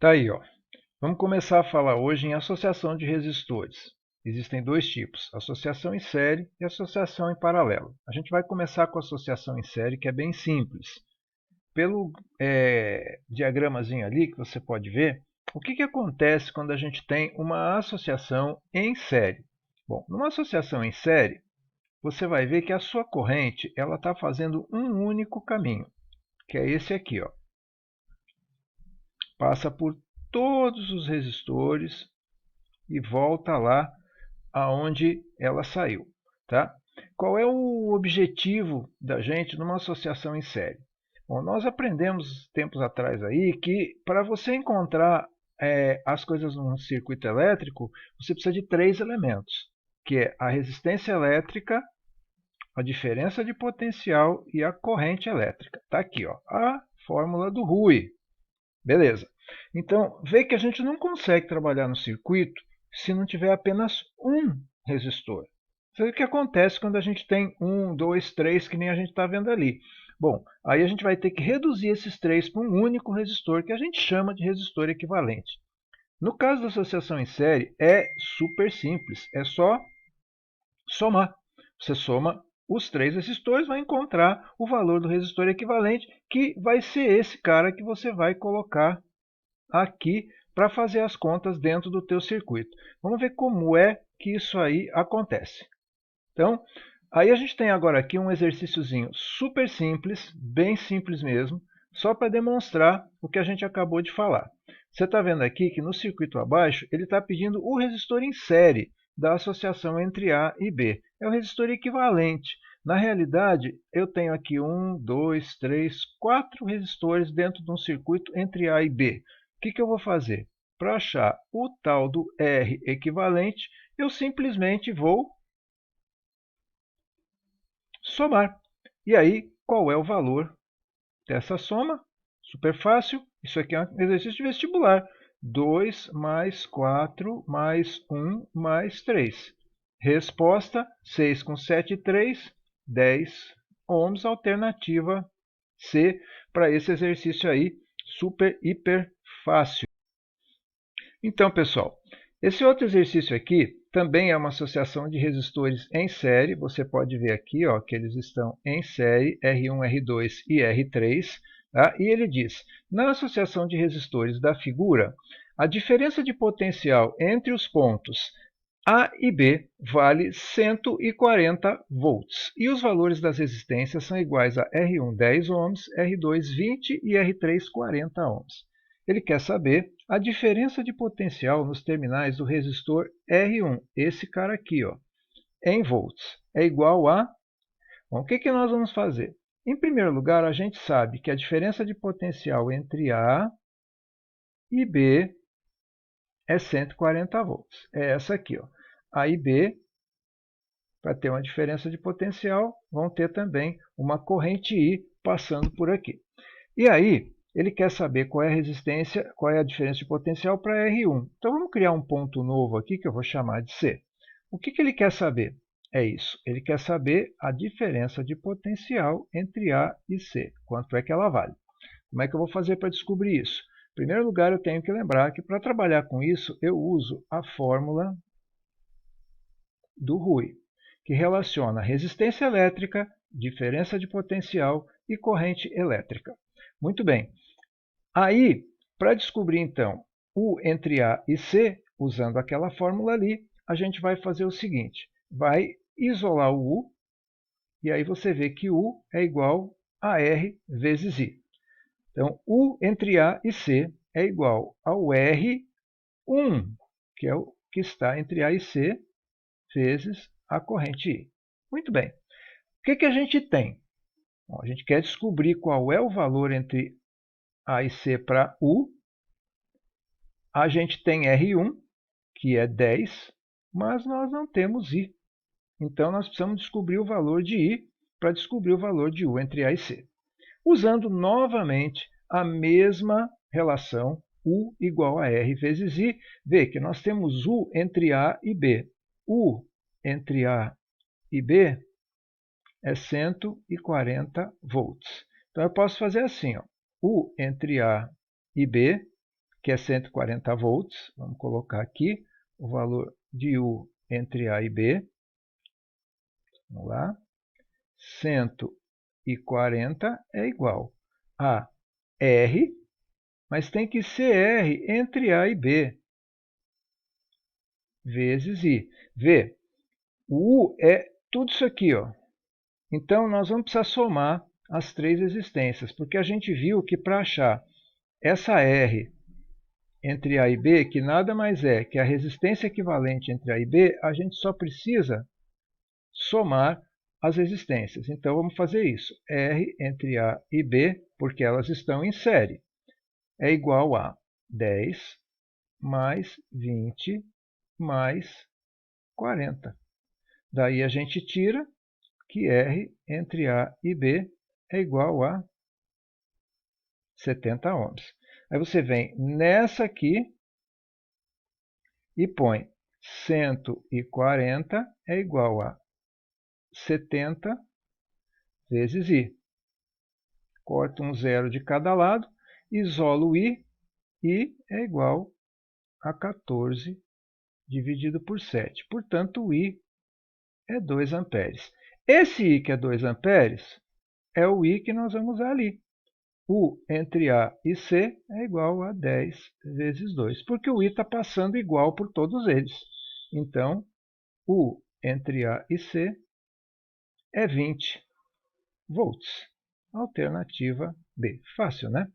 Tá aí, ó. Vamos começar a falar hoje em associação de resistores. Existem dois tipos, associação em série e associação em paralelo. A gente vai começar com a associação em série, que é bem simples. Pelo diagramazinho ali que você pode ver, o que acontece quando a gente tem uma associação em série? Bom, numa associação em série, você vai ver que a sua corrente ela está fazendo um único caminho, que é esse aqui, ó. Passa por todos os resistores e volta lá aonde ela saiu, tá? Qual é o objetivo da gente numa associação em série? Bom, nós aprendemos tempos atrás aí que para você encontrar as coisas num circuito elétrico, você precisa de três elementos, que é a resistência elétrica, a diferença de potencial e a corrente elétrica. Está aqui, ó, a fórmula do Rui. Beleza. Então, vê que a gente não consegue trabalhar no circuito se não tiver apenas um resistor. Isso é o que acontece quando a gente tem um, dois, três, que nem a gente está vendo ali. Bom, aí a gente vai ter que reduzir esses três para um único resistor, que a gente chama de resistor equivalente. No caso da associação em série, é super simples, é só somar. Você soma os três resistores, vai encontrar o valor do resistor equivalente, que vai ser esse cara que você vai colocar aqui para fazer as contas dentro do teu circuito. Vamos ver como é que isso aí acontece. Então, aí a gente tem agora aqui um exercíciozinho super simples, bem simples mesmo, só para demonstrar o que a gente acabou de falar. Você está vendo aqui que no circuito abaixo ele está pedindo o resistor em série da associação entre A e B. É o resistor equivalente. Na realidade, eu tenho aqui 1, 2, 3, 4 resistores dentro de um circuito entre A e B. O que eu vou fazer? Para achar o tal do R equivalente, eu simplesmente vou somar. E aí, qual é o valor dessa soma? Super fácil. Isso aqui é um exercício de vestibular. 2 mais 4 mais 1 mais 3. Resposta: 6 com 7, 3, 10 ohms. Alternativa C para esse exercício aí. Super, hiper fácil. Então, pessoal, esse outro exercício aqui também é uma associação de resistores em série. Você pode ver aqui ó, que eles estão em série, R1, R2 e R3. Tá? E ele diz, na associação de resistores da figura, a diferença de potencial entre os pontos A e B vale 140 volts. E os valores das resistências são iguais a R1 10 ohms, R2 20 e R3 40 ohms. Ele quer saber a diferença de potencial nos terminais do resistor R1, esse cara aqui, ó, em volts, é igual a... Bom, o que nós vamos fazer? Em primeiro lugar, a gente sabe que a diferença de potencial entre A e B é 140 volts. É essa aqui. Ó. A e B, para ter uma diferença de potencial, vão ter também uma corrente I passando por aqui. E aí, ele quer saber qual é a resistência, qual é a diferença de potencial para R1. Então, vamos criar um ponto novo aqui, que eu vou chamar de C. O que ele quer saber? É isso. Ele quer saber a diferença de potencial entre A e C. Quanto é que ela vale? Como é que eu vou fazer para descobrir isso? Em primeiro lugar, eu tenho que lembrar que para trabalhar com isso, eu uso a fórmula do Rui, que relaciona resistência elétrica, diferença de potencial e corrente elétrica. Muito bem. Aí, para descobrir então U entre A e C, usando aquela fórmula ali, a gente vai fazer o seguinte, vai isolar o U, e aí você vê que U é igual a R vezes I. Então, U entre A e C é igual ao R1, que é o que está entre A e C, vezes a corrente I. Muito bem. O que a gente tem? Bom, a gente quer descobrir qual é o valor entre A e C para U. A gente tem R1, que é 10, mas nós não temos I. Então, nós precisamos descobrir o valor de I para descobrir o valor de U entre A e C. Usando novamente a mesma relação U igual a R vezes I, vê que nós temos U entre A e B. U entre A e B é 140 volts. Então, eu posso fazer assim, ó, U entre A e B, que é 140 volts. Vamos colocar aqui o valor de U entre A e B. Vamos lá. 140 é igual a R, mas tem que ser R entre A e B, vezes I. Vê, o U é tudo isso aqui, ó. Então, nós vamos precisar somar as três resistências, porque a gente viu que para achar essa R entre A e B, que nada mais é que a resistência equivalente entre A e B, a gente só precisa somar as resistências. Então, vamos fazer isso. R entre A e B, porque elas estão em série, é igual a 10 mais 20 mais 40. Daí a gente tira que R entre A e B é igual a 70 ohms. Aí você vem nessa aqui e põe 140 é igual a 70 vezes I. Corta um zero de cada lado, isolo o I é igual a 14 dividido por 7. Portanto, o I é 2 amperes. Esse I que é 2 amperes é o I que nós vamos usar ali. U entre A e C é igual a 10 vezes 2, porque o I está passando igual por todos eles. Então, U entre A e C é 20 volts. Alternativa B. Fácil, né?